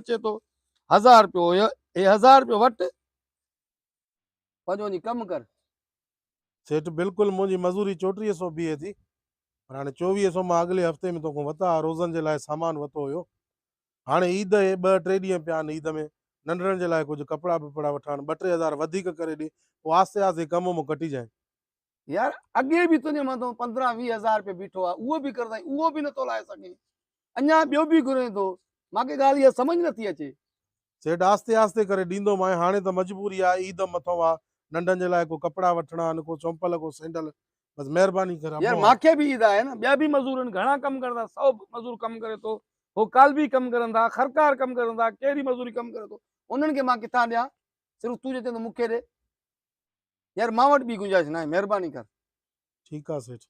अचे तो 1000 रुपयो ये 1000 रुपयो वट पंहिंजो वञी कम कर। सेठ बिल्कुल मुझी मजूरी 3400 बीहे थी, पर हाणे 2400 मां अगले हफ़्ते में तोखां वरिता रोज़न जे लाइ सामान वरितो हुयो। हाणे ईद जे 2-3 ॾींहं पिया आहिनि, ईद में नंढड़नि जे लाइ कुझु कपिड़ा ॿपड़ा वठणु 2-3 हज़ार वधीक करे ॾे, पोइ आस्ते आस्ते कम मूं कटिजांइ। यार अॻे बि तुंहिंजे मथां 15-20 हज़ार रुपयो बीठो आहे, उहो बि करंदा उहो बि नथो लाहे सघे, अञा ॿियो बि घुरे थो। मूंखे ॻाल्हि इहा सम्झ नथी अचे। सेठ आस्ते आस्ते करे ॾींदोमांइ, हाणे त मजबूरी आहे, ईद मथां आहे, नंढनि जे लाइ को कपिड़ा वठणा आहिनि, को चंपल को सैंडल, बसि महिरबानी कर यार अमो। मूंखे बि ईद आहे न, ॿिया बि मज़ूर आहिनि, घणा कमु करंदा, 100 मज़ूर कमु करे थो, हो काल बि कमु करंदा, खरकार कमु करंदा, कहिड़ी मज़ूरी कमु करे थो, उन्हनि खे मां किथां ॾियां? सिर्फ़ु तूं चए थो मूंखे ॾे। यार मां वटि बि गुंजाइश न आहे, महिरबानी कर। ठीकु आहे सेठ।